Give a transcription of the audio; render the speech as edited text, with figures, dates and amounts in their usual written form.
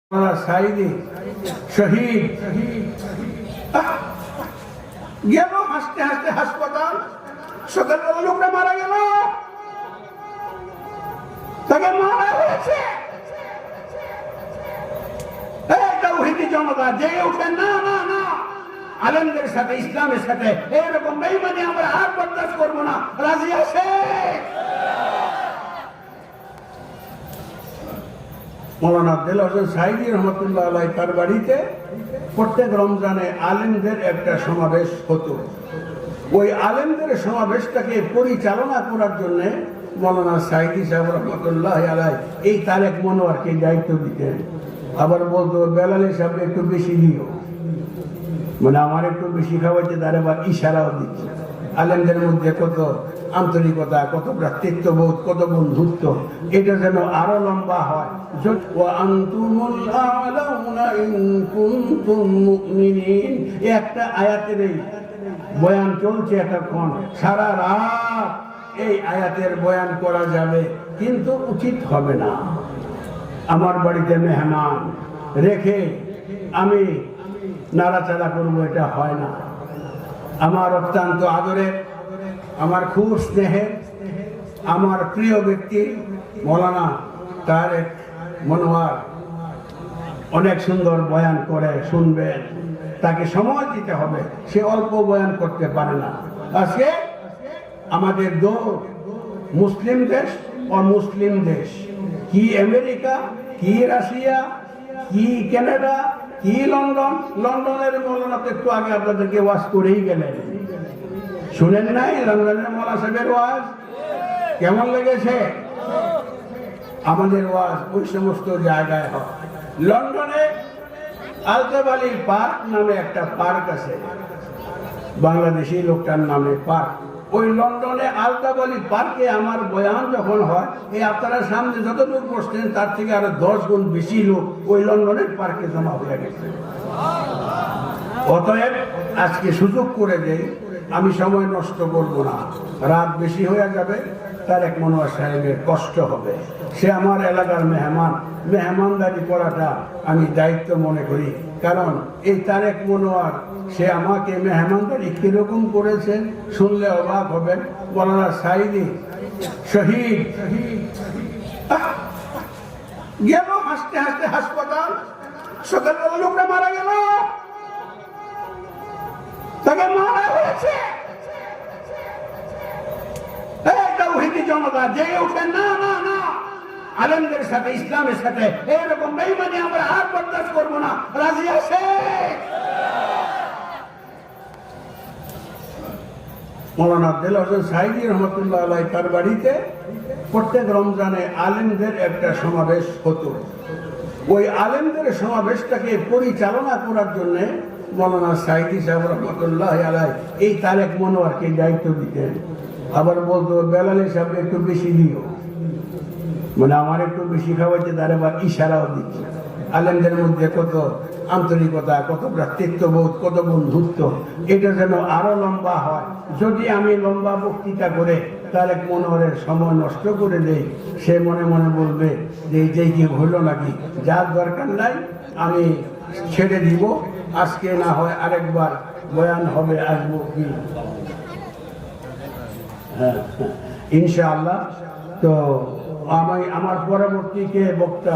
শহীদ গেল হাসতে হাসতে হাসপাতাল। সকালবেলা লোকটা মারা গেল, তাকে মারা হয়েছে। জনতা জেগে উঠেন, না না না, আলেমদের সাথে ইসলামের সাথে এরকম বেঈমানি আমরা আর বরদাস্ত করবো না। রাজি আছে? মৌলানা আব্দুল হোসেন সাইদি রহমতুল্লাহ আলাইহ তার বাড়িতে প্রত্যেক রমজানে আলেমদের একটা সমাবেশ হতো। ওই আলেমদের সমাবেশটাকে পরিচালনা করার জন্য মৌলানা সাইদি সাহেব রহমতুল্লাহ আলাইহ এই তারেক মনোয়ারকে দায়িত্ব দিতেন। আবার বলতো, বেলালি সাহেব একটু বেশি দিও, মানে আমার একটু বেশি খাওয়াইতে, তার আবার ইশারাও দিচ্ছে। আলেমদের মধ্যে কত আন্তরিকতা, কত ভ্রাতৃত্ববোধ, কত বন্ধুত্ব, এটা যেন আরো লম্বা হয়। একটা আয়াতের এই বয়ান চলছে এতক্ষণ, সারা রাত এই আয়াতের বয়ান করা যাবে, কিন্তু উচিত হবে না। আমার বাড়িতে মেহমান রেখে আমি নাড়াচাড়া করবো, এটা হয় না। আমার অত্যন্ত আদরের, আমার খুব স্নেহের, আমার প্রিয় ব্যক্তি মৌলানা তারেক মনোয়ার অনেক সুন্দর বয়ান করে, শুনবেন, তাকে সময় দিতে হবে। সে অল্প বয়ান করতে পারে না। আজকে আমাদের মুসলিম দেশ ও মুসলিম দেশ, কি আমেরিকা, কি রাশিয়া, কি কানাডা, কি লন্ডন। লন্ডনের মৌলানা তো একটু আগে আপনাদেরকে ওয়াজ করেই গেলেন, শুনেন নাই? লন্ডনের মৌলানা সাহেবের ওয়াজ কেমন লেগেছে? আমাদের ওয়াজ ওই সমস্ত জায়গায় হয়। লন্ডনে আলতাফ আলী পার্ক নামে একটা পার্ক আছে, বাংলাদেশি লোকটার নামে পার্ক। ওই লন্ডনে আলতাফ আলী পার্কে আমার বয়ান যখন হয়, এই আপনারা সামনে যত লোক বসছেন তার থেকে আরো 10 গুণ বেশি লোক ওই লন্ডনের পার্কে জমা হয়ে গেছে। অতএব আজকে সুযোগ করে দেই, আমি সময় নষ্ট করব না, রাত বেশি হয়ে যাবে, তারেক মনোয়ার সাহেবের কষ্ট হবে। সে আমার এলাকার মেহমানদারি করাটা আমি দায়িত্ব মনে করি। কারণ এই তারেক মনোয়ার, সে আমাকে মেহমানদারি কিরকম করেছে শুনলে অবাক হবেন। মৌলানা সাইদি শহীদ গেল হাসতে হাসতে হাসপাতাল। সকালবেলা লোকটা মারা গেল, তাকে মারা হয়েছে। জনতা জেগে উঠেন, না না না, আলেমদের সাথে ইসলামের সাথে এরকম বেঈমানি আমরা আর বরদাস্ত করবো না। রাজি আছে? মৌলানা আব্দুল হোসেন সাইদি রহমতুল্লাহ আলাইহ তার বাড়িতে প্রত্যেক রমজানে আলেমদের একটা সমাবেশ হতো। ওই আলেমদের সমাবেশটাকে পরিচালনা করার জন্য মৌলানা সাইদি সাহেব রহমতুল্লাহ আলাইহ এই তারেক মনোয়ারকে দায়িত্ব দিতেন। আবার বলতো, বেলালি সাহেব একটু বেশি দিও, মানে আমার একটু বেশি খাওয়াইতে, তার আবার ইশারাও দিচ্ছে। আলেমদের মধ্যে কত আন্তরিকতা, কত ভ্রাতৃত্ববোধ, কত বন্ধুত্ব, এটা যেন আরো লম্বা হয়। যদি আমি লম্বা বক্তৃতা করে তারেক মনোয়ারের সময় নষ্ট করে দেই, সে মনে মনে বলবে যে এই কি হইল নাকি, যার দরকার নাই, আমি ছেড়ে দিব। আজকে না হয় আরেকবার বয়ান হবে, আসবো কি ইনশাআল্লাহ। তো আমি আমার পরবর্তীকে বক্তা